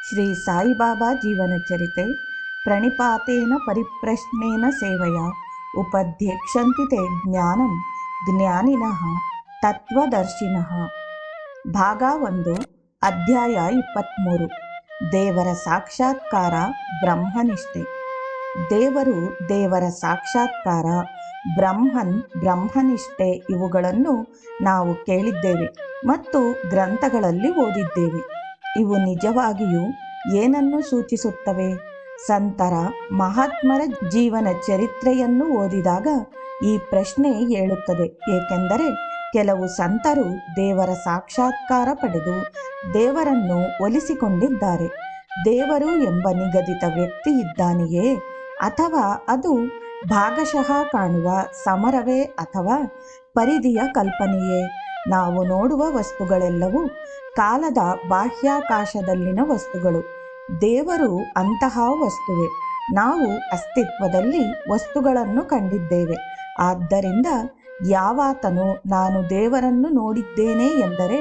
ಶ್ರೀ ಸಾಯಿಬಾಬಾ ಜೀವನಚರಿತೆ ಪ್ರಣಿಪಾತೇನ ಪರಿಪ್ರಶ್ನೇನ ಸೇವೆಯ ಉಪಧ್ಯಕ್ಷಂತಿ ತೇ ಜ್ಞಾನಂ ಜ್ಞಾನಿನಃ ತತ್ವದರ್ಶಿನಃ. ಭಾಗ 1, ಅಧ್ಯಾಯ 23. ದೇವರ ಸಾಕ್ಷಾತ್ಕಾರ, ಬ್ರಹ್ಮನಿಷ್ಠೆ. ದೇವರು, ದೇವರ ಸಾಕ್ಷಾತ್ಕಾರ, ಬ್ರಹ್ಮನಿಷ್ಠೆ ಇವುಗಳನ್ನು ನಾವು ಕೇಳಿದ್ದೇವೆ ಮತ್ತು ಗ್ರಂಥಗಳಲ್ಲಿ ಓದಿದ್ದೇವೆ. ಇವು ನಿಜವಾಗಿಯೂ ಏನನ್ನು ಸೂಚಿಸುತ್ತವೆ? ಸಂತರ, ಮಹಾತ್ಮರ ಜೀವನ ಚರಿತ್ರೆಯನ್ನು ಓದಿದಾಗ ಈ ಪ್ರಶ್ನೆ ಏಳುತ್ತದೆ. ಏಕೆಂದರೆ ಕೆಲವು ಸಂತರು ದೇವರ ಸಾಕ್ಷಾತ್ಕಾರ ಪಡೆದು ದೇವರನ್ನು ಒಲಿಸಿಕೊಂಡಿದ್ದಾರೆ. ದೇವರು ಎಂಬ ನಿಗದಿತ ವ್ಯಕ್ತಿ ಇದ್ದಾನೆಯೇ, ಅಥವಾ ಅದು ಭಾಗಶಃ ಕಾಣುವ ಸಮರವೇ, ಅಥವಾ ಪರಿಧಿಯ ಕಲ್ಪನೆಯೇ? ನಾವು ನೋಡುವ ವಸ್ತುಗಳೆಲ್ಲವೂ ಕಾಲದ ಬಾಹ್ಯಾಕಾಶದಲ್ಲಿನ ವಸ್ತುಗಳು. ದೇವರು ಅಂತಹ ವಸ್ತುವೇ. ನಾವು ಅಸ್ತಿತ್ವದಲ್ಲಿ ವಸ್ತುಗಳನ್ನು ಕಂಡಿದ್ದೇವೆ. ಆದ್ದರಿಂದ ಯಾವಾತನು ನಾನು ದೇವರನ್ನು ನೋಡಿದ್ದೇನೆ ಎಂದರೆ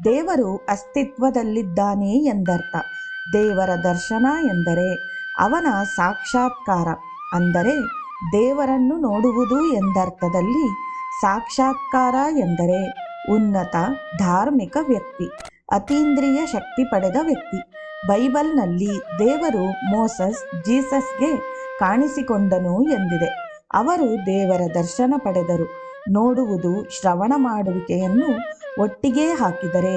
ದೇವರು ಅಸ್ತಿತ್ವದಲ್ಲಿದ್ದಾನೆ ಎಂದರ್ಥ. ದೇವರ ದರ್ಶನ ಎಂದರೆ ಅವನ ಸಾಕ್ಷಾತ್ಕಾರ, ಅಂದರೆ ದೇವರನ್ನು ನೋಡುವುದು ಎಂದರ್ಥದಲ್ಲಿ. ಸಾಕ್ಷಾತ್ಕಾರ ಎಂದರೆ ಉನ್ನತ ಧಾರ್ಮಿಕ ವ್ಯಕ್ತಿ, ಅತೀಂದ್ರಿಯ ಶಕ್ತಿ ಪಡೆದ ವ್ಯಕ್ತಿ. ಬೈಬಲ್ನಲ್ಲಿ ದೇವರು ಮೋಸಸ್, ಜೀಸಸ್ಗೆ ಕಾಣಿಸಿಕೊಂಡನು ಎಂದಿದೆ. ಅವರು ದೇವರ ದರ್ಶನ ಪಡೆದರು. ನೋಡುವುದು, ಶ್ರವಣ ಮಾಡುವಿಕೆಯನ್ನು ಒಟ್ಟಿಗೆ ಹಾಕಿದರೆ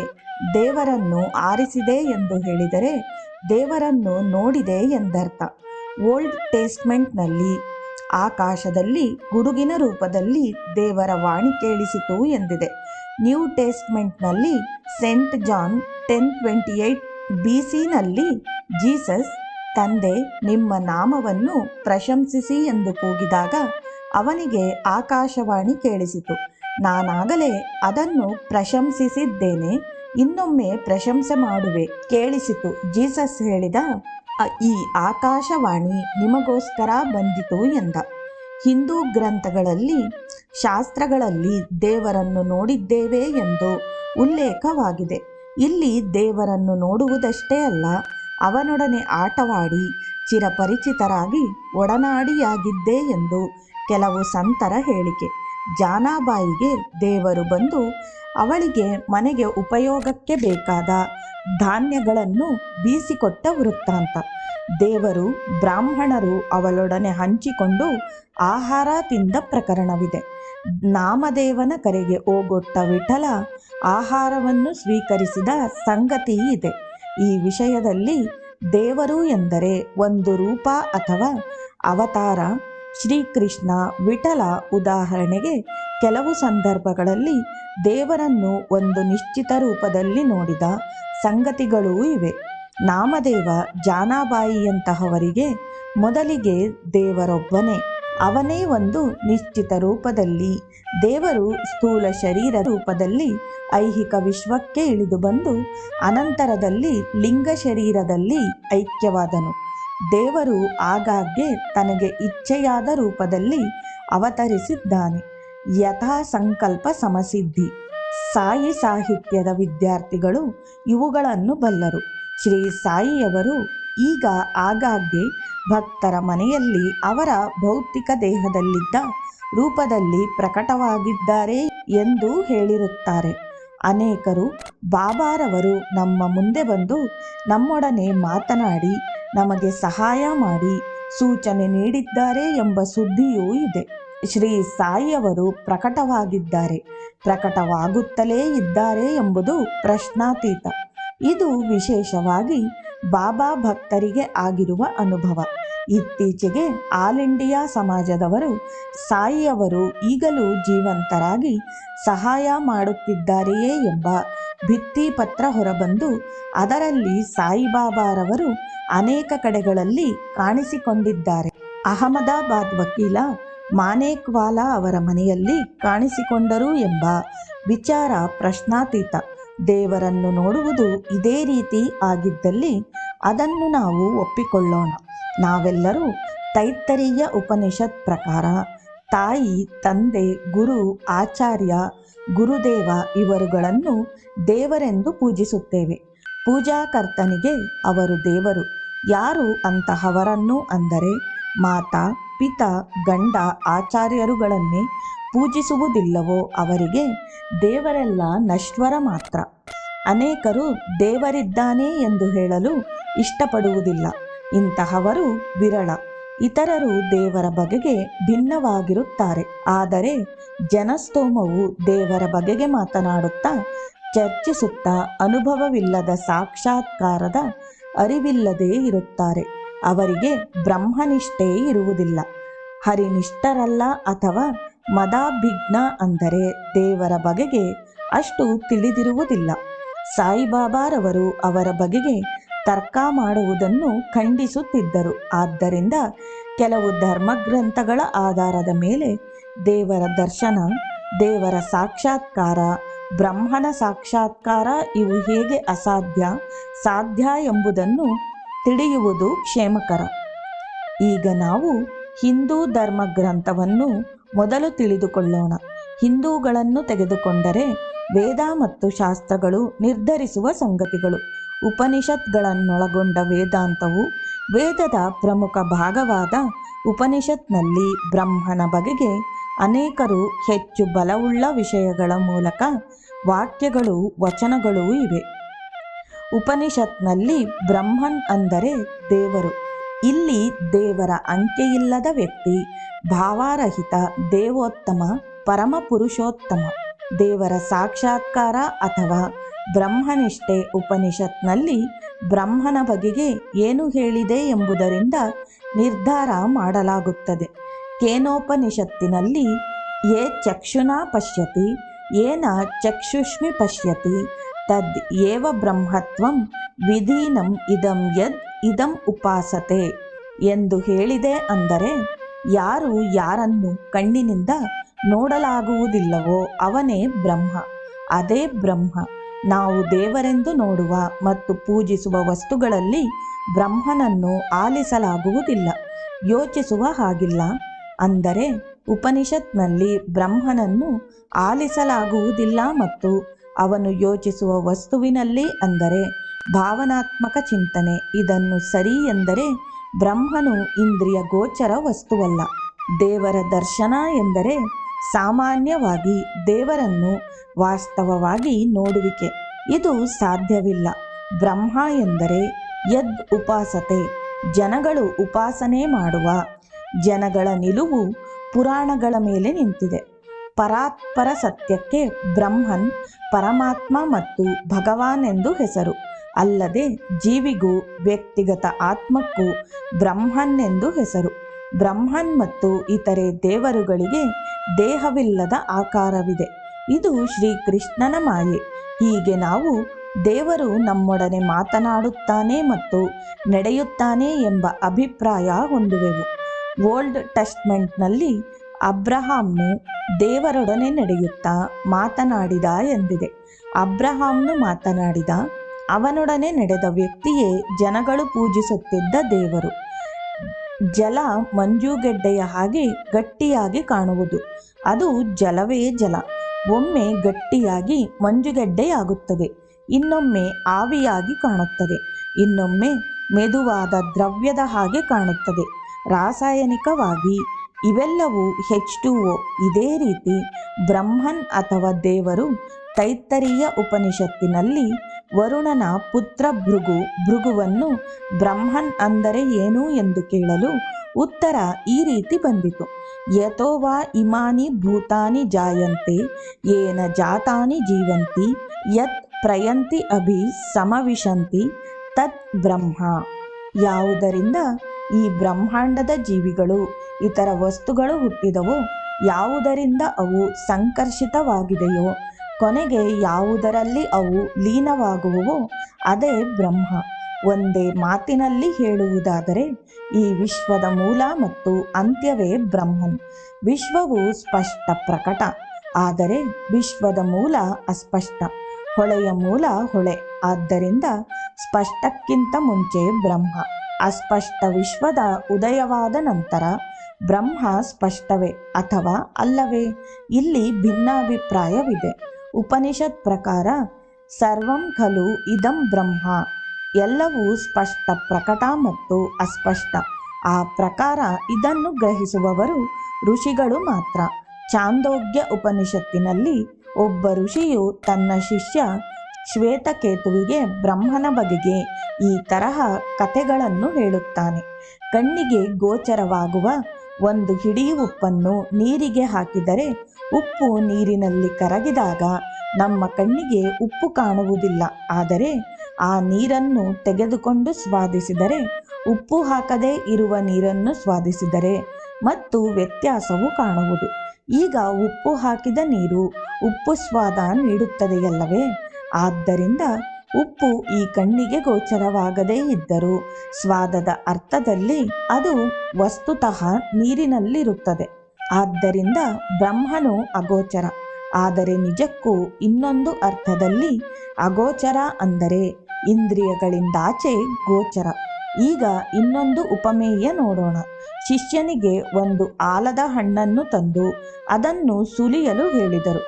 ದೇವರನ್ನು ಆರಿಸಿದೆ ಎಂದು ಹೇಳಿದರೆ ದೇವರನ್ನು ನೋಡಿದೆ ಎಂದರ್ಥ. ಓಲ್ಡ್ ಟೆಸ್ಟ್ಮೆಂಟ್ನಲ್ಲಿ ಆಕಾಶದಲ್ಲಿ ಗುಡುಗಿನ ರೂಪದಲ್ಲಿ ದೇವರ ವಾಣಿ ಕೇಳಿಸಿತು ಎಂದಿದೆ. ನ್ಯೂ ಟೆಸ್ಟ್ಮೆಂಟ್ನಲ್ಲಿ ಸೆಂಟ್ ಜಾನ್ 10:28 BC ನಲ್ಲಿ ಜೀಸಸ್, ತಂದೆ ನಿಮ್ಮ ನಾಮವನ್ನು ಪ್ರಶಂಸಿಸಿ ಎಂದು ಕೂಗಿದಾಗ ಅವನಿಗೆ ಆಕಾಶವಾಣಿ ಕೇಳಿಸಿತು. ನಾನಾಗಲೇ ಅದನ್ನು ಪ್ರಶಂಸಿಸಿದ್ದೇನೆ, ಇನ್ನೊಮ್ಮೆ ಪ್ರಶಂಸೆ ಮಾಡುವೆ, ಕೇಳಿಸಿತು. ಜೀಸಸ್ ಹೇಳಿದ, ಈ ಆಕಾಶವಾಣಿ ನಿಮಗೋಸ್ಕರ ಬಂದಿತು ಎಂದ. ಹಿಂದೂ ಗ್ರಂಥಗಳಲ್ಲಿ, ಶಾಸ್ತ್ರಗಳಲ್ಲಿ ದೇವರನ್ನು ನೋಡಿದ್ದೇವೆ ಎಂದು ಉಲ್ಲೇಖವಾಗಿದೆ. ಇಲ್ಲಿ ದೇವರನ್ನು ನೋಡುವುದಷ್ಟೇ ಅಲ್ಲ, ಅವನೊಡನೆ ಆಟವಾಡಿ ಚಿರಪರಿಚಿತರಾಗಿ ಒಡನಾಡಿಯಾಗಿದ್ದೆ ಎಂದು ಕೆಲವು ಸಂತರ ಹೇಳಿಕೆ. ಜಾನಾಬಾಯಿಗೆ ದೇವರು ಬಂದು ಅವಳಿಗೆ ಮನೆಗೆ ಉಪಯೋಗಕ್ಕೆ ಬೇಕಾದ ಧಾನ್ಯಗಳನ್ನು ಬೀಸಿಕೊಟ್ಟ ವೃತ್ತಾಂತ. ದೇವರು, ಬ್ರಾಹ್ಮಣರು ಅವಳೊಡನೆ ಹಂಚಿಕೊಂಡು ಆಹಾರ ತಿಂದ ಪ್ರಕರಣವಿದೆ. ನಾಮದೇವನ ಕರೆಗೆ ಓಗೊಟ್ಟ ವಿಠಲ ಆಹಾರವನ್ನು ಸ್ವೀಕರಿಸಿದ ಸಂಗತಿ ಇದೆ. ಈ ವಿಷಯದಲ್ಲಿ ದೇವರು ಎಂದರೆ ಒಂದು ರೂಪ ಅಥವಾ ಅವತಾರ. ಶ್ರೀಕೃಷ್ಣ, ವಿಠಲ ಉದಾಹರಣೆಗೆ ಕೆಲವು ಸಂದರ್ಭಗಳಲ್ಲಿ ದೇವರನ್ನು ಒಂದು ನಿಶ್ಚಿತ ರೂಪದಲ್ಲಿ ನೋಡಿದ ಸಂಗತಿಗಳೂ ಇವೆ. ನಾಮದೇವ, ಜಾನಾಬಾಯಿಯಂತಹವರಿಗೆ ಮೊದಲಿಗೆ ದೇವರೊಬ್ಬನೇ. ಅವನೇ ಒಂದು ನಿಶ್ಚಿತ ರೂಪದಲ್ಲಿ, ದೇವರು ಸ್ಥೂಲ ಶರೀರ ರೂಪದಲ್ಲಿ ಐಹಿಕ ವಿಶ್ವಕ್ಕೆ ಇಳಿದು ಬಂದು ಅನಂತರದಲ್ಲಿ ಲಿಂಗ ಶರೀರದಲ್ಲಿ ಐಕ್ಯವಾದನು. ದೇವರು ಆಗಾಗ್ಗೆ ತನಗೆ ಇಚ್ಛೆಯಾದ ರೂಪದಲ್ಲಿ ಅವತರಿಸಿದ್ದಾನೆ. ಯಥಾ ಸಂಕಲ್ಪ ಸಮಸಿದ್ಧಿ. ಸಾಯಿ ಸಾಹಿತ್ಯದ ವಿದ್ಯಾರ್ಥಿಗಳು ಇವುಗಳನ್ನು ಬಲ್ಲರು. ಶ್ರೀ ಸಾಯಿಯವರು ಈಗ ಆಗಾಗ್ಗೆ ಭಕ್ತರ ಮನೆಯಲ್ಲಿ ಅವರ ಭೌತಿಕ ದೇಹದಲ್ಲಿದ್ದ ರೂಪದಲ್ಲಿ ಪ್ರಕಟವಾಗಿದ್ದಾರೆ ಎಂದು ಹೇಳಿರುತ್ತಾರೆ. ಅನೇಕರು ಬಾಬಾರವರು ನಮ್ಮ ಮುಂದೆ ಬಂದು ನಮ್ಮೊಡನೆ ಮಾತನಾಡಿ ನಮಗೆ ಸಹಾಯ ಮಾಡಿ ಸೂಚನೆ ನೀಡಿದ್ದಾರೆ ಎಂಬ ಸುದ್ದಿಯೂ ಇದೆ. ಶ್ರೀ ಸಾಯಿಯವರು ಪ್ರಕಟವಾಗಿದ್ದಾರೆ, ಪ್ರಕಟವಾಗುತ್ತಲೇ ಇದ್ದಾರೆ ಎಂಬುದು ಪ್ರಶ್ನಾತೀತ. ಇದು ವಿಶೇಷವಾಗಿ ಬಾಬಾ ಭಕ್ತರಿಗೆ ಆಗಿರುವ ಅನುಭವ. ಇತ್ತೀಚೆಗೆ ಆಲ್ ಇಂಡಿಯಾ ಸಮಾಜದವರು ಸಾಯಿಯವರು ಈಗಲೂ ಜೀವಂತರಾಗಿ ಸಹಾಯ ಮಾಡುತ್ತಿದ್ದಾರೆಯೇ ಎಂಬ ಭಿತ್ತಿಪತ್ರ ಹೊರಬಂದು ಅದರಲ್ಲಿ ಸಾಯಿಬಾಬಾರವರು ಅನೇಕ ಕಡೆಗಳಲ್ಲಿ ಕಾಣಿಸಿಕೊಂಡಿದ್ದಾರೆ. ಅಹಮದಾಬಾದ್ ವಕೀಲ ಮಾನೇಕ್ವಾಲಾ ಅವರ ಮನೆಯಲ್ಲಿ ಕಾಣಿಸಿಕೊಂಡರು ಎಂಬ ವಿಚಾರ ಪ್ರಶ್ನಾತೀತ. ದೇವರನ್ನು ನೋಡುವುದು ಇದೇ ರೀತಿ ಆಗಿದ್ದಲ್ಲಿ ಅದನ್ನು ನಾವು ಒಪ್ಪಿಕೊಳ್ಳೋಣ. ನಾವೆಲ್ಲರೂ ತೈತ್ತರೀಯ ಉಪನಿಷತ್ ಪ್ರಕಾರ ತಾಯಿ, ತಂದೆ, ಗುರು, ಆಚಾರ್ಯ, ಗುರುದೇವ ಇವರುಗಳನ್ನು ದೇವರೆಂದು ಪೂಜಿಸುತ್ತೇವೆ. ಪೂಜಾಕರ್ತನಿಗೆ ಅವರು ದೇವರು. ಯಾರು ಅಂತಹವರನ್ನು ಅಂದರೆ ಮಾತಾ ಪಿತಾ ಗಂಡ ಆಚಾರ್ಯರುಗಳನ್ನೇ ಪೂಜಿಸುವುದಿಲ್ಲವೋ ಅವರಿಗೆ ದೇವರೆಲ್ಲ ನಶ್ವರ ಮಾತ್ರ. ಅನೇಕರು ದೇವರಿದ್ದಾನೆ ಎಂದು ಹೇಳಲು ಇಷ್ಟಪಡುವುದಿಲ್ಲ. ಇಂತಹವರು ವಿರಳ. ಇತರರು ದೇವರ ಬಗೆಗೆ ಭಿನ್ನವಾಗಿರುತ್ತಾರೆ. ಆದರೆ ಜನಸ್ತೋಮವು ದೇವರ ಬಗೆಗೆ ಮಾತನಾಡುತ್ತಾ ಚರ್ಚಿಸುತ್ತಾ ಅನುಭವವಿಲ್ಲದ ಸಾಕ್ಷಾತ್ಕಾರದ ಅರಿವಿಲ್ಲದೆ ಇರುತ್ತಾರೆ. ಅವರಿಗೆ ಬ್ರಹ್ಮನಿಷ್ಠೆ ಇರುವುದಿಲ್ಲ. ಹರಿನಿಷ್ಠರಲ್ಲ ಅಥವಾ ಮದಾಭಿಜ್ಞ ಅಂದರೆ ದೇವರ ಬಗೆಗೆ ಅಷ್ಟು ತಿಳಿದಿರುವುದಿಲ್ಲ. ಸಾಯಿಬಾಬಾರವರು ಅವರ ಬಗೆಗೆ ತರ್ಕ ಮಾಡುವುದನ್ನು ಖಂಡಿಸುತ್ತಿದ್ದರು. ಆದ್ದರಿಂದ ಕೆಲವು ಧರ್ಮಗ್ರಂಥಗಳ ಆಧಾರದ ಮೇಲೆ ದೇವರ ದರ್ಶನ, ದೇವರ ಸಾಕ್ಷಾತ್ಕಾರ, ಬ್ರಹ್ಮನ ಸಾಕ್ಷಾತ್ಕಾರ ಇವು ಹೇಗೆ ಅಸಾಧ್ಯ, ಸಾಧ್ಯ ಎಂಬುದನ್ನು ತಿಳಿಯುವುದು ಕ್ಷೇಮಕರ. ಈಗ ನಾವು ಹಿಂದೂ ಧರ್ಮಗ್ರಂಥವನ್ನು ಮೊದಲು ತಿಳಿದುಕೊಳ್ಳೋಣ. ಹಿಂದೂಗಳನ್ನು ತೆಗೆದುಕೊಂಡರೆ ವೇದ ಮತ್ತು ಶಾಸ್ತ್ರಗಳು ನಿರ್ಧರಿಸುವ ಸಂಗತಿಗಳು. ಉಪನಿಷತ್ಗಳನ್ನೊಳಗೊಂಡ ವೇದಾಂತವು ವೇದದ ಪ್ರಮುಖ ಭಾಗವಾದ ಉಪನಿಷತ್ನಲ್ಲಿ ಬ್ರಹ್ಮನ ಬಗೆಗೆ ಅನೇಕರು ಹೆಚ್ಚು ಬಲವುಳ್ಳ ವಿಷಯಗಳ ಮೂಲಕ ವಾಕ್ಯಗಳು ವಚನಗಳೂ ಇವೆ. ಉಪನಿಷತ್ನಲ್ಲಿ ಬ್ರಹ್ಮನ್ ಅಂದರೆ ದೇವರು. ಇಲ್ಲಿ ದೇವರ ಅಂಕೆಯಿಲ್ಲದ ವ್ಯಕ್ತಿ, ಭಾವಾರಹಿತ, ದೇವೋತ್ತಮ, ಪರಮ ಪುರುಷೋತ್ತಮ. ದೇವರ ಸಾಕ್ಷಾತ್ಕಾರ ಅಥವಾ ಬ್ರಹ್ಮನಿಷ್ಠೆ ಉಪನಿಷತ್ನಲ್ಲಿ ಬ್ರಹ್ಮನ ಬಗೆಗೆ ಏನು ಹೇಳಿದೆ ಎಂಬುದರಿಂದ ನಿರ್ಧಾರ ಮಾಡಲಾಗುತ್ತದೆ. ಕೇನೋಪನಿಷತ್ತಿನಲ್ಲಿ ಯೇ ಚಕ್ಷುನಾ ಪಶ್ಯತಿ ಯೇನ ಚಕ್ಷುಷ್ಮಿ ಪಶ್ಯತಿ ತದ್ ಏವ ಬ್ರಹ್ಮತ್ವಂ ವಿಧೀನಂ ಇದಂ ಯದ್ ಇದಂ ಉಪಾಸತೆ ಎಂದು ಹೇಳಿದೆ. ಅಂದರೆ ಯಾರು ಯಾರನ್ನು ಕಣ್ಣಿನಿಂದ ನೋಡಲಾಗುವುದಿಲ್ಲವೋ ಅವನೇ ಬ್ರಹ್ಮ. ಅದೇ ಬ್ರಹ್ಮ. ನಾವು ದೇವರೆಂದು ನೋಡುವ ಮತ್ತು ಪೂಜಿಸುವ ವಸ್ತುಗಳಲ್ಲಿ ಬ್ರಹ್ಮನನ್ನು ಆಲಿಸಲಾಗುವುದಿಲ್ಲ, ಯೋಚಿಸುವ ಹಾಗಿಲ್ಲ. ಅಂದರೆ ಉಪನಿಷತ್ನಲ್ಲಿ ಬ್ರಹ್ಮನನ್ನು ಆಲಿಸಲಾಗುವುದಿಲ್ಲ ಮತ್ತು ಅವನು ಯೋಚಿಸುವ ವಸ್ತುವಿನಲ್ಲಿ ಅಂದರೆ ಭಾವನಾತ್ಮಕ ಚಿಂತನೆ. ಇದನ್ನು ಸರಿ ಎಂದರೆ ಬ್ರಹ್ಮನು ಇಂದ್ರಿಯ ಗೋಚರ ವಸ್ತುವಲ್ಲ. ದೇವರ ದರ್ಶನ ಎಂದರೆ ಸಾಮಾನ್ಯವಾಗಿ ದೇವರನ್ನು ವಾಸ್ತವವಾಗಿ ನೋಡುವಿಕೆ. ಇದು ಸಾಧ್ಯವಿಲ್ಲ. ಬ್ರಹ್ಮ ಎಂದರೆ ಯದ್ ಉಪಾಸತೆ, ಜನಗಳು ಉಪಾಸನೆ ಮಾಡುವ. ಜನಗಳ ನಿಲುವು ಪುರಾಣಗಳ ಮೇಲೆ ನಿಂತಿದೆ. ಪರಾತ್ಪರ ಸತ್ಯಕ್ಕೆ ಬ್ರಹ್ಮನ್, ಪರಮಾತ್ಮ ಮತ್ತು ಭಗವಾನ್ ಎಂದು ಹೆಸರು. ಅಲ್ಲದೆ ಜೀವಿಗೂ ವ್ಯಕ್ತಿಗತ ಆತ್ಮಕ್ಕೂ ಬ್ರಹ್ಮನ್ ಎಂದು ಹೆಸರು. ಬ್ರಹ್ಮನ್ ಮತ್ತು ಇತರೆ ದೇವರುಗಳಿಗೆ ದೇಹವಿಲ್ಲದ ಆಕಾರವಿದೆ. ಇದು ಶ್ರೀಕೃಷ್ಣನ ಮಾಯೆ. ಹೀಗೆ ನಾವು ದೇವರು ನಮ್ಮೊಡನೆ ಮಾತನಾಡುತ್ತಾನೆ ಮತ್ತು ನಡೆಯುತ್ತಾನೆ ಎಂಬ ಅಭಿಪ್ರಾಯ ಹೊಂದುವೆವು. ಓಲ್ಡ್ ಟೆಸ್ಟ್ಮೆಂಟ್ನಲ್ಲಿ ಅಬ್ರಹಾಂನು ದೇವರೊಡನೆ ನಡೆಯುತ್ತಾ ಮಾತನಾಡಿದ ಎಂದಿದೆ. ಅಬ್ರಹಾಂನು ಮಾತನಾಡಿದ, ಅವನೊಡನೆ ನಡೆದ ವ್ಯಕ್ತಿಯೇ ಜನಗಳು ಪೂಜಿಸುತ್ತಿದ್ದ ದೇವರು. ಜಲ ಮಂಜುಗೆಡ್ಡೆಯ ಹಾಗೆ ಗಟ್ಟಿಯಾಗಿ ಕಾಣುವುದು. ಅದು ಜಲವೇ ಜಲ. ಒಮ್ಮೆ ಗಟ್ಟಿಯಾಗಿ ಮಂಜುಗೆಡ್ಡೆಯಾಗುತ್ತದೆ, ಇನ್ನೊಮ್ಮೆ ಆವಿಯಾಗಿ ಕಾಣುತ್ತದೆ, ಇನ್ನೊಮ್ಮೆ ಮೆದುವಾದ ದ್ರವ್ಯದ ಹಾಗೆ ಕಾಣುತ್ತದೆ. ರಾಸಾಯನಿಕವಾಗಿ ಇವೆಲ್ಲವೂ H2O. ಇದೇ ರೀತಿ ಬ್ರಹ್ಮನ್ ಅಥವಾ ದೇವರು ತೈತ್ತರೀಯ ಉಪನಿಷತ್ತಿನಲ್ಲಿ ವರುಣನ ಪುತ್ರ ಭೃಗುವನ್ನು ಬ್ರಹ್ಮನ್ ಅಂದರೆ ಏನು ಎಂದು ಕೇಳಲು ಉತ್ತರ ಈ ರೀತಿ ಬಂದಿತು: ಯತೋ ವಾ ಇಮಾನಿ ಭೂತಾನಿ ಜಾಯಂತೆ ಯೇನ ಜಾತಾನಿ ಜೀವಂತಿ ಯತ್ ಪ್ರಯಂತಿ ಅಭಿ ಸಮವಿಶಂತಿ ತತ್ ಬ್ರಹ್ಮ. ಯಾವುದರಿಂದ ಈ ಬ್ರಹ್ಮಾಂಡದ ಜೀವಿಗಳು ಇತರ ವಸ್ತುಗಳು ಹುಟ್ಟಿದವೋ, ಯಾವುದರಿಂದ ಅವು ಸಂಕರ್ಷಿತವಾಗಿದೆಯೋ, ಕೊನೆಗೆ ಯಾವುದರಲ್ಲಿ ಅವು ಲೀನವಾಗುವವೋ ಅದೇ ಬ್ರಹ್ಮ. ಒಂದೇ ಮಾತಿನಲ್ಲಿ ಹೇಳುವುದಾದರೆ ಈ ವಿಶ್ವದ ಮೂಲ ಮತ್ತು ಅಂತ್ಯವೇ ಬ್ರಹ್ಮನ್. ವಿಶ್ವವು ಸ್ಪಷ್ಟ ಪ್ರಕಟ, ಆದರೆ ವಿಶ್ವದ ಮೂಲ ಅಸ್ಪಷ್ಟ. ಹೊಳೆಯ ಮೂಲ ಹೊಳೆ, ಆದ್ದರಿಂದ ಸ್ಪಷ್ಟಕ್ಕಿಂತ ಮುಂಚೆ ಬ್ರಹ್ಮ. ಅಸ್ಪಷ್ಟ ವಿಶ್ವದ ಉದಯವಾದ ನಂತರ ಬ್ರಹ್ಮ ಸ್ಪಷ್ಟವೇ ಅಥವಾ ಅಲ್ಲವೇ? ಇಲ್ಲಿ ಭಿನ್ನಾಭಿಪ್ರಾಯವಿದೆ. ಉಪನಿಷತ್ ಪ್ರಕಾರ ಸರ್ವಂ ಖಲು ಇದಂ ಬ್ರಹ್ಮ. ಎಲ್ಲವೂ ಸ್ಪಷ್ಟ, ಪ್ರಕಟ ಮತ್ತು ಅಸ್ಪಷ್ಟ. ಆ ಪ್ರಕಾರ ಇದನ್ನು ಗ್ರಹಿಸುವವರು ಋಷಿಗಳು ಮಾತ್ರ. ಚಾಂದೋಗ್ಯ ಉಪನಿಷತ್ತಿನಲ್ಲಿ ಒಬ್ಬ ಋಷಿಯು ತನ್ನ ಶಿಷ್ಯ ಶ್ವೇತಕೇತುವಿಗೆ ಬ್ರಹ್ಮನ ಬಗೆಗೆ ಈ ತರಹ ಕಥೆಗಳನ್ನು ಹೇಳುತ್ತಾನೆ. ಕಣ್ಣಿಗೆ ಗೋಚರವಾಗುವ ಒಂದು ಹಿಡಿ ಉಪ್ಪನ್ನು ನೀರಿಗೆ ಹಾಕಿದರೆ ಉಪ್ಪು ನೀರಿನಲ್ಲಿ ಕರಗಿದಾಗ ನಮ್ಮ ಕಣ್ಣಿಗೆ ಉಪ್ಪು ಕಾಣುವುದಿಲ್ಲ. ಆದರೆ ಆ ನೀರನ್ನು ತೆಗೆದುಕೊಂಡು ಸ್ವಾದಿಸಿದರೆ, ಉಪ್ಪು ಹಾಕದೇ ಇರುವ ನೀರನ್ನು ಸ್ವಾದಿಸಿದರೆ ಮತ್ತು ವ್ಯತ್ಯಾಸವು ಕಾಣುವುದು. ಈಗ ಉಪ್ಪು ಹಾಕಿದ ನೀರು ಉಪ್ಪು ಸ್ವಾದ ನೀಡುತ್ತದೆಯಲ್ಲವೇ? ಆದ್ದರಿಂದ ಉಪ್ಪು ಈ ಕಣ್ಣಿಗೆ ಗೋಚರವಾಗದೇ ಇದ್ದರೂ ಸ್ವಾದದ ಅರ್ಥದಲ್ಲಿ ಅದು ವಸ್ತುತಃ ನೀರಿನಲ್ಲಿರುತ್ತದೆ. ಆದ್ದರಿಂದ ಬ್ರಹ್ಮನು ಅಗೋಚರ. ಆದರೆ ನಿಜಕ್ಕೂ ಇನ್ನೊಂದು ಅರ್ಥದಲ್ಲಿ ಅಗೋಚರ ಅಂದರೆ ಇಂದ್ರಿಯಗಳಿಂದಾಚೆ ಗೋಚರ. ಈಗ ಇನ್ನೊಂದು ಉಪಮೇಯ ನೋಡೋಣ. ಶಿಷ್ಯನಿಗೆ ಒಂದು ಆಲದ ಹಣ್ಣನ್ನು ತಂದು ಅದನ್ನು ಸುಲಿಯಲು ಹೇಳಿದರು.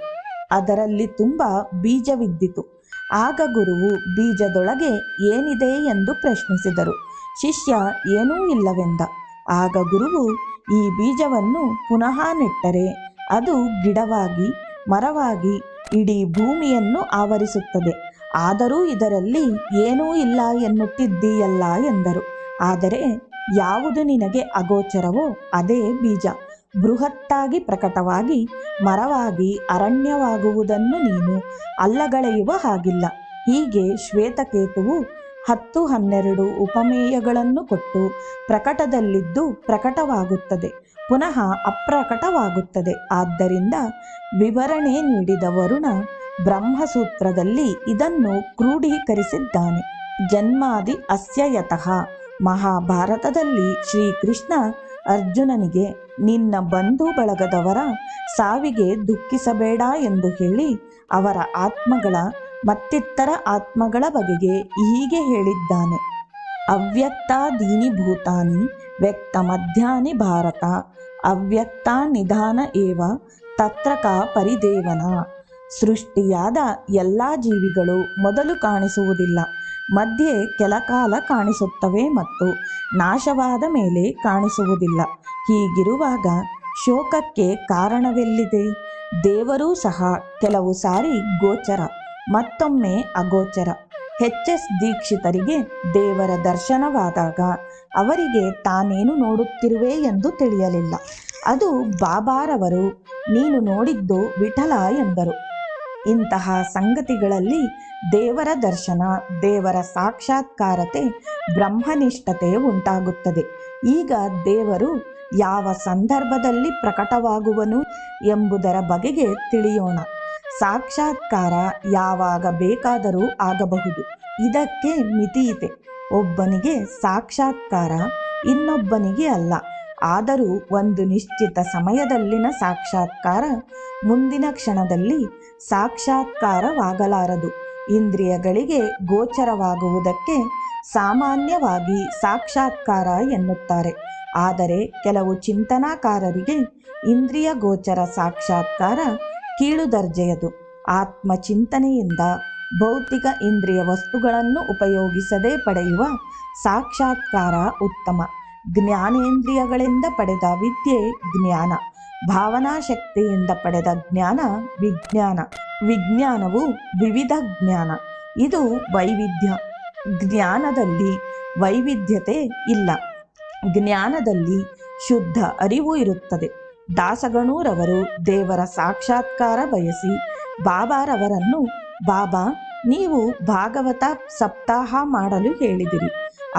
ಅದರಲ್ಲಿ ತುಂಬ ಬೀಜವಿದ್ದಿತು. ಆಗ ಗುರುವು ಬೀಜದೊಳಗೆ ಏನಿದೆ ಎಂದು ಪ್ರಶ್ನಿಸಿದರು. ಶಿಷ್ಯ ಏನೂ ಇಲ್ಲವೆಂದ. ಆಗ ಗುರುವು, ಈ ಬೀಜವನ್ನು ಪುನಃ ನೆಟ್ಟರೆ ಅದು ಗಿಡವಾಗಿ, ಮರವಾಗಿ ಇಡೀ ಭೂಮಿಯನ್ನು ಆವರಿಸುತ್ತದೆ. ಆದರೂ ಇದರಲ್ಲಿ ಏನೂ ಇಲ್ಲ ಎನ್ನುತ್ತಿದ್ದೀಯಲ್ಲ ಎಂದರು. ಆದರೆ ಯಾವುದು ನಿನಗೆ ಅಗೋಚರವೋ ಅದೇ ಬೀಜ ಬೃಹತ್ತಾಗಿ ಪ್ರಕಟವಾಗಿ ಮರವಾಗಿ ಅರಣ್ಯವಾಗುವುದನ್ನು ನೀನು ಅಲ್ಲಗಳೆಯುವ ಹಾಗಿಲ್ಲ. ಹೀಗೆ ಶ್ವೇತಕೇತುವು 10-12 ಉಪಮೇಯಗಳನ್ನು ಕೊಟ್ಟು ಪ್ರಕಟದಲ್ಲಿದ್ದು ಪ್ರಕಟವಾಗುತ್ತದೆ, ಪುನಃ ಅಪ್ರಕಟವಾಗುತ್ತದೆ. ಆದ್ದರಿಂದ ವಿವರಣೆ ನೀಡಿದ ವರುಣ ಬ್ರಹ್ಮಸೂತ್ರದಲ್ಲಿ ಇದನ್ನು ಕ್ರೋಢೀಕರಿಸಿದ್ದಾನೆ. ಜನ್ಮಾದಿ ಅಸ್ಯ ಯತಃ. ಮಹಾಭಾರತದಲ್ಲಿ ಶ್ರೀಕೃಷ್ಣ ಅರ್ಜುನನಿಗೆ ನಿನ್ನ ಬಂಧು ಬಳಗದವರ ಸಾವಿಗೆ ದುಃಖಿಸಬೇಡ ಎಂದು ಹೇಳಿ ಅವರ ಆತ್ಮಗಳ ಮತ್ತಿತರ ಆತ್ಮಗಳ ಬಗೆಗೆ ಹೀಗೆ ಹೇಳಿದ್ದಾನೆ. ಅವ್ಯಕ್ತಾದೀನಿ ಭೂತಾನಿ ವ್ಯಕ್ತ ಮಧ್ಯಾನಿ ಭಾರತ ಅವ್ಯಕ್ತ ನಿಧಾನ ಏವ ತತ್ರ ಕಾ ಪರಿದೇವನ. ಸೃಷ್ಟಿಯಾದ ಎಲ್ಲ ಜೀವಿಗಳು ಮೊದಲು ಕಾಣಿಸುವುದಿಲ್ಲ, ಮಧ್ಯೆ ಕೆಲಕಾಲ ಕಾಣಿಸುತ್ತವೆ ಮತ್ತು ನಾಶವಾದ ಮೇಲೆ ಕಾಣಿಸುವುದಿಲ್ಲ. ಹೀಗಿರುವಾಗ ಶೋಕಕ್ಕೆ ಕಾರಣವೆಲ್ಲಿದೆ? ದೇವರೂ ಸಹ ಕೆಲವು ಸಾರಿ ಗೋಚರ, ಮತ್ತೊಮ್ಮೆ ಅಗೋಚರ. ಎಚ್.ಎಸ್. ದೀಕ್ಷಿತರಿಗೆ ದೇವರ ದರ್ಶನವಾದಾಗ ಅವರಿಗೆ ತಾನೇನು ನೋಡುತ್ತಿರುವೆ ಎಂದು ತಿಳಿಯಲಿಲ್ಲ. ಅದು ಬಾಬಾರವರು ನೀನು ನೋಡಿದ್ದು ವಿಠಲ ಎಂದರು. ಇಂತಹ ಸಂಗತಿಗಳಲ್ಲಿ ದೇವರ ದರ್ಶನ, ದೇವರ ಸಾಕ್ಷಾತ್ಕಾರತೆ, ಬ್ರಹ್ಮನಿಷ್ಠತೆ ಉಂಟಾಗುತ್ತದೆ. ಈಗ ದೇವರು ಯಾವ ಸಂದರ್ಭದಲ್ಲಿ ಪ್ರಕಟವಾಗುವನು ಎಂಬುದರ ಬಗೆಗೆ ತಿಳಿಯೋಣ. ಸಾಕ್ಷಾತ್ಕಾರ ಯಾವಾಗ ಬೇಕಾದರೂ ಆಗಬಹುದು. ಇದಕ್ಕೆ ಮಿತಿಯಿದೆ. ಒಬ್ಬನಿಗೆ ಸಾಕ್ಷಾತ್ಕಾರ, ಇನ್ನೊಬ್ಬನಿಗೆ ಅಲ್ಲ. ಆದರೂ ಒಂದು ನಿಶ್ಚಿತ ಸಮಯದಲ್ಲಿನ ಸಾಕ್ಷಾತ್ಕಾರ ಮುಂದಿನ ಕ್ಷಣದಲ್ಲಿ ಸಾಕ್ಷಾತ್ಕಾರವಾಗಲಾರದು. ಇಂದ್ರಿಯಗಳಿಗೆ ಗೋಚರವಾಗುವುದಕ್ಕೆ ಸಾಮಾನ್ಯವಾಗಿ ಸಾಕ್ಷಾತ್ಕಾರ ಎನ್ನುತ್ತಾರೆ. ಆದರೆ ಕೆಲವು ಚಿಂತನಾಕಾರರಿಗೆ ಇಂದ್ರಿಯ ಗೋಚರ ಸಾಕ್ಷಾತ್ಕಾರ ಕೀಳು ದರ್ಜೆಯದು. ಆತ್ಮಚಿಂತನೆಯಿಂದ ಭೌತಿಕ ಇಂದ್ರಿಯ ವಸ್ತುಗಳನ್ನು ಉಪಯೋಗಿಸದೆ ಪಡೆಯುವ ಸಾಕ್ಷಾತ್ಕಾರ ಉತ್ತಮ. ಜ್ಞಾನೇಂದ್ರಿಯಗಳಿಂದ ಪಡೆದ ವಿದ್ಯೆ ಜ್ಞಾನ, ಭಾವನಾಶಕ್ತಿಯಿಂದ ಪಡೆದ ಜ್ಞಾನ ವಿಜ್ಞಾನ. ವಿಜ್ಞಾನವು ವಿವಿಧ ಜ್ಞಾನ, ಇದು ವೈವಿಧ್ಯ. ಜ್ಞಾನದಲ್ಲಿ ವೈವಿಧ್ಯತೆ ಇಲ್ಲ. ಜ್ಞಾನದಲ್ಲಿ ಶುದ್ಧ ಅರಿವು ಇರುತ್ತದೆ. ದಾಸಗಣೂರವರು ದೇವರ ಸಾಕ್ಷಾತ್ಕಾರ ಬಯಸಿ ಬಾಬಾರವರನ್ನು, ಬಾಬಾ ನೀವು ಭಾಗವತ ಸಪ್ತಾಹ ಮಾಡಲು ಹೇಳಿದಿರಿ,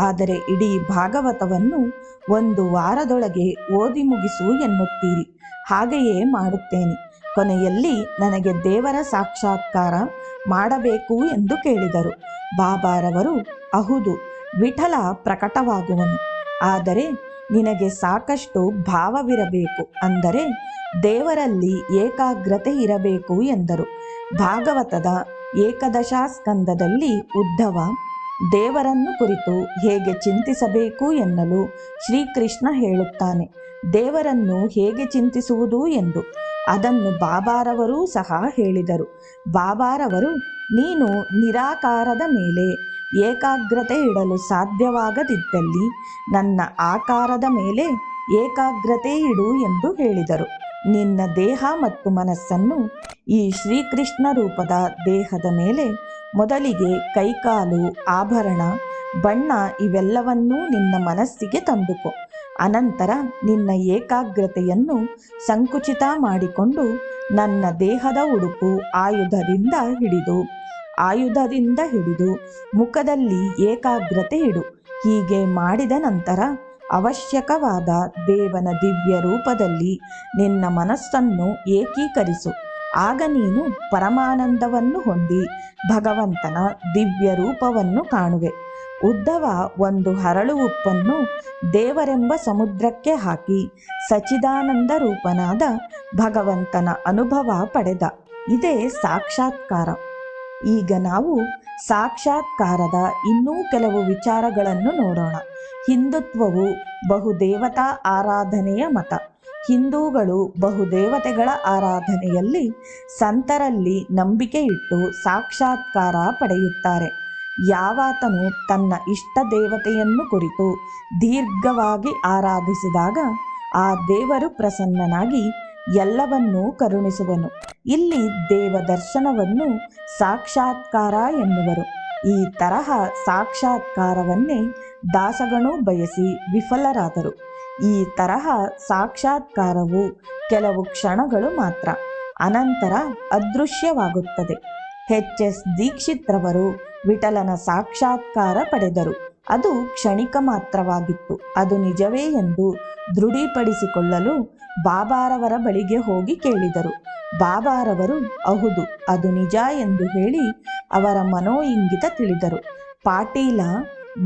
ಆದರೆ ಇಡೀ ಭಾಗವತವನ್ನು 1 ವಾರದೊಳಗೆ ಓದಿ ಮುಗಿಸು ಎನ್ನುತ್ತೀರಿ. ಹಾಗೆಯೇ ಮಾಡುತ್ತೇನೆ. ಕೊನೆಯಲ್ಲಿ ನನಗೆ ದೇವರ ಸಾಕ್ಷಾತ್ಕಾರ ಮಾಡಬೇಕು ಎಂದು ಕೇಳಿದರು. ಬಾಬಾರವರು, ಅಹುದು, ವಿಠಲ ಪ್ರಕಟವಾಗುವನು. ಆದರೆ ನಿನಗೆ ಸಾಕಷ್ಟು ಭಾವವಿರಬೇಕು, ಅಂದರೆ ದೇವರಲ್ಲಿ ಏಕಾಗ್ರತೆ ಇರಬೇಕು ಎಂದರು. ಭಾಗವತದ 11ನೇ ಸ್ಕಂದದಲ್ಲಿ ಉದ್ಧವ ದೇವರನ್ನು ಕುರಿತು ಹೇಗೆ ಚಿಂತಿಸಬೇಕು ಎನ್ನಲು ಶ್ರೀಕೃಷ್ಣ ಹೇಳುತ್ತಾನೆ. ದೇವರನ್ನು ಹೇಗೆ ಚಿಂತಿಸುವುದು ಎಂದು ಅದನ್ನು ಬಾಬಾರವರೂ ಸಹ ಹೇಳಿದರು. ಬಾಬಾರವರು, ನೀನು ನಿರಾಕಾರದ ಮೇಲೆ ಏಕಾಗ್ರತೆ ಇಡಲು ಸಾಧ್ಯವಾಗದಿದ್ದಲ್ಲಿ ನನ್ನ ಆಕಾರದ ಮೇಲೆ ಏಕಾಗ್ರತೆ ಇಡು ಎಂದು ಹೇಳಿದರು. ನಿನ್ನ ದೇಹ ಮತ್ತು ಮನಸ್ಸನ್ನು ಈ ಶ್ರೀಕೃಷ್ಣ ರೂಪದ ದೇಹದ ಮೇಲೆ ಮೊದಲಿಗೆ ಕೈಕಾಲು, ಆಭರಣ, ಬಣ್ಣ ಇವೆಲ್ಲವನ್ನೂ ನಿನ್ನ ಮನಸ್ಸಿಗೆ ತಂದುಕೋ. ಅನಂತರ ನಿನ್ನ ಏಕಾಗ್ರತೆಯನ್ನು ಸಂಕುಚಿತ ಮಾಡಿಕೊಂಡು ನನ್ನ ದೇಹದ ಉಡುಪು ಆಯುಧದಿಂದ ಹಿಡಿದು ಮುಖದಲ್ಲಿ ಏಕಾಗ್ರತೆ ಇಡು. ಹೀಗೆ ಮಾಡಿದ ನಂತರ ಅವಶ್ಯಕವಾದ ದೇವನ ದಿವ್ಯ ರೂಪದಲ್ಲಿ ನಿನ್ನ ಮನಸ್ಸನ್ನು ಏಕೀಕರಿಸು. ಆಗ ನೀನು ಪರಮಾನಂದವನ್ನು ಹೊಂದಿ ಭಗವಂತನ ದಿವ್ಯ ರೂಪವನ್ನು ಕಾಣುವೆ. ಉದ್ಧವ ಒಂದು ಹರಳು ಉಪ್ಪನ್ನು ದೇವರೆಂಬ ಸಮುದ್ರಕ್ಕೆ ಹಾಕಿ ಸಚ್ಚಿದಾನಂದ ರೂಪನಾದ ಭಗವಂತನ ಅನುಭವ ಪಡೆದ. ಇದೇ ಸಾಕ್ಷಾತ್ಕಾರ. ಈಗ ನಾವು ಸಾಕ್ಷಾತ್ಕಾರದ ಇನ್ನೂ ಕೆಲವು ವಿಚಾರಗಳನ್ನು ನೋಡೋಣ. ಹಿಂದುತ್ವವು ಬಹುದೇವತಾ ಆರಾಧನೆಯ ಮತ. ಹಿಂದೂಗಳು ಬಹುದೇವತೆಗಳ ಆರಾಧನೆಯಲ್ಲಿ ಸಂತರಲ್ಲಿ ನಂಬಿಕೆ ಇಟ್ಟು ಸಾಕ್ಷಾತ್ಕಾರ ಪಡೆಯುತ್ತಾರೆ. ಯಾವಾತನು ತನ್ನ ಇಷ್ಟ ದೇವತೆಯನ್ನು ಕುರಿತು ದೀರ್ಘವಾಗಿ ಆರಾಧಿಸಿದಾಗ ಆ ದೇವರು ಪ್ರಸನ್ನನಾಗಿ ಎಲ್ಲವನ್ನೂ ಕರುಣಿಸುವನು. ಇಲ್ಲಿ ದೇವ ದರ್ಶನವನ್ನು ಸಾಕ್ಷಾತ್ಕಾರ ಎನ್ನುವರು. ಈ ತರಹ ಸಾಕ್ಷಾತ್ಕಾರವನ್ನೇ ದಾಸಗಣು ಬಯಸಿ ವಿಫಲರಾದರು. ಈ ತರಹ ಸಾಕ್ಷಾತ್ಕಾರವು ಕೆಲವು ಕ್ಷಣಗಳು ಮಾತ್ರ, ಅನಂತರ ಅದೃಶ್ಯವಾಗುತ್ತದೆ. ಎಚ್.ಎಸ್. ದೀಕ್ಷಿತ್ರವರು ವಿಠಲನ ಸಾಕ್ಷಾತ್ಕಾರ ಪಡೆದರು. ಅದು ಕ್ಷಣಿಕ ಮಾತ್ರವಾಗಿತ್ತು. ಅದು ನಿಜವೇ ಎಂದು ದೃಢೀಪಡಿಸಿಕೊಳ್ಳಲು ಬಾಬಾರವರ ಬಳಿಗೆ ಹೋಗಿ ಕೇಳಿದರು. ಬಾಬಾರವರು ಹೌದು, ಅದು ನಿಜ ಎಂದು ಹೇಳಿ ಅವರ ಮನೋಇಂಗಿತ ತಿಳಿದರು. ಪಾಟೀಲ,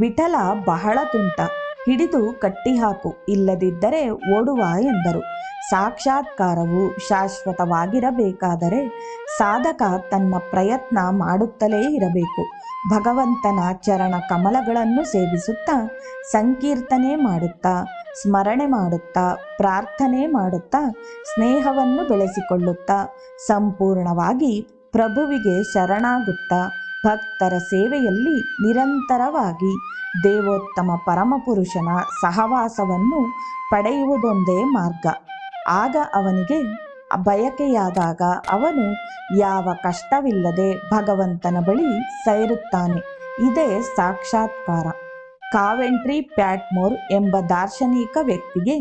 ವಿಠಲ ಬಹಳ ತುಂಟ, ಹಿಡಿದು ಕಟ್ಟಿಹಾಕು, ಇಲ್ಲದಿದ್ದರೆ ಓಡುವ ಎಂದರು. ಸಾಕ್ಷಾತ್ಕಾರವು ಶಾಶ್ವತವಾಗಿರಬೇಕಾದರೆ ಸಾಧಕ ತನ್ನ ಪ್ರಯತ್ನ ಮಾಡುತ್ತಲೇ ಇರಬೇಕು. ಭಗವಂತನ ಚರಣ ಕಮಲಗಳನ್ನು ಸೇವಿಸುತ್ತಾ, ಸಂಕೀರ್ತನೆ ಮಾಡುತ್ತಾ, ಸ್ಮರಣೆ ಮಾಡುತ್ತಾ, ಪ್ರಾರ್ಥನೆ ಮಾಡುತ್ತಾ, ಸ್ನೇಹವನ್ನು ಬೆಳೆಸಿಕೊಳ್ಳುತ್ತಾ, ಸಂಪೂರ್ಣವಾಗಿ ಪ್ರಭುವಿಗೆ ಶರಣಾಗುತ್ತಾ, ಭಕ್ತರ ಸೇವೆಯಲ್ಲಿ ನಿರಂತರವಾಗಿ ದೇವೋತ್ತಮ ಪರಮಪುರುಷನ ಸಹವಾಸವನ್ನು ಪಡೆಯುವುದೊಂದೇ ಮಾರ್ಗ. ಆಗ ಅವನಿಗೆ ಬಯಕೆಯಾದಾಗ ಅವನು ಯಾವ ಕಷ್ಟವಿಲ್ಲದೆ ಭಗವಂತನ ಬಳಿ ಸೇರುತ್ತಾನೆ. ಇದೇ ಸಾಕ್ಷಾತ್ಕಾರ. ಕಾವೆಂಟ್ರಿ ಪ್ಯಾಟ್ಮೋರ್ ಎಂಬ ದಾರ್ಶನಿಕ ವ್ಯಕ್ತಿಗೆ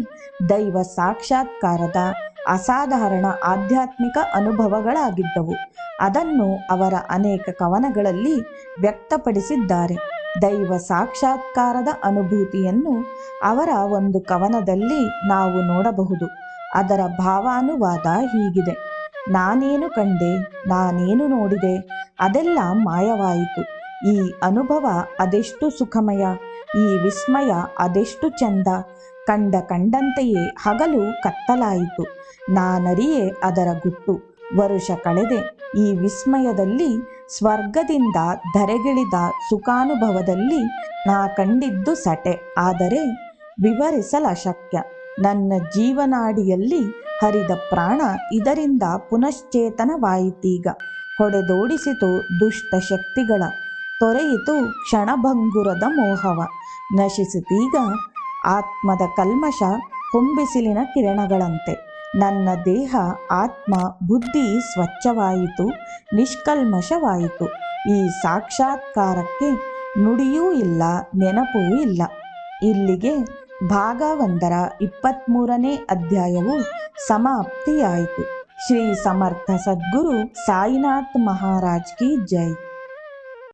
ದೈವ ಸಾಕ್ಷಾತ್ಕಾರದ ಅಸಾಧಾರಣ ಆಧ್ಯಾತ್ಮಿಕ ಅನುಭವಗಳಾಗಿದ್ದವು. ಅದನ್ನು ಅವರ ಅನೇಕ ಕವನಗಳಲ್ಲಿ ವ್ಯಕ್ತಪಡಿಸಿದ್ದಾರೆ. ದೈವ ಸಾಕ್ಷಾತ್ಕಾರದ ಅನುಭೂತಿಯನ್ನು ಅವರ ಒಂದು ಕವನದಲ್ಲಿ ನಾವು ನೋಡಬಹುದು. ಅದರ ಭಾವಾನುವಾದ ಹೀಗಿದೆ: ನಾನೇನು ಕಂಡೆ, ನಾನೇನು ನೋಡಿದೆ, ಅದೆಲ್ಲ ಮಾಯವಾಯಿತು. ಈ ಅನುಭವ ಅದೆಷ್ಟು ಸುಖಮಯ, ಈ ವಿಸ್ಮಯ ಅದೆಷ್ಟು ಚಂದ. ಕಂಡಂತೆಯೇ ಹಗಲು ಕತ್ತಲಾಯಿತು, ನಾನರಿಯೆ ಅದರ ಗುಟ್ಟು. ವರುಷ ಕಳೆದೆ ಈ ವಿಸ್ಮಯದಲ್ಲಿ, ಸ್ವರ್ಗದಿಂದ ಧರೆಗಿಳಿದ ಸುಖಾನುಭವದಲ್ಲಿ ನಾ ಕಂಡಿದ್ದು ಸಟೆ, ಆದರೆ ವಿವರಿಸಲಶಕ್ಯ. ನನ್ನ ಜೀವನಾಡಿಯಲ್ಲಿ ಹರಿದ ಪ್ರಾಣ ಇದರಿಂದ ಪುನಶ್ಚೇತನವಾಯಿತೀಗ. ಹೊಡೆದೋಡಿಸಿತು ದುಷ್ಟ ಶಕ್ತಿಗಳ, ತೊರೆಯಿತು ಕ್ಷಣಭಂಗುರದ ಮೋಹವ. ನಶಿಸಿತೀಗ ಆತ್ಮದ ಕಲ್ಮಶ ಹೊಂಬಿಸಿಲಿನ ಕಿರಣಗಳಂತೆ. ನನ್ನ ದೇಹ, ಆತ್ಮ, ಬುದ್ಧಿ ಸ್ವಚ್ಛವಾಯಿತು, ನಿಷ್ಕಲ್ಮಶವಾಯಿತು. ಈ ಸಾಕ್ಷಾತ್ಕಾರಕ್ಕೆ ನುಡಿಯೂ ಇಲ್ಲ, ನೆನಪೂ ಇಲ್ಲ. ಇಲ್ಲಿಗೆ ಭಾಗ 1ರ 23ನೇ ಅಧ್ಯಾಯವು ಸಮಾಪ್ತಿಯಾಯಿತು. ಶ್ರೀ ಸಮರ್ಥ ಸದ್ಗುರು ಸಾಯಿನಾಥ್ ಮಹಾರಾಜ್ ಕಿ ಜೈ.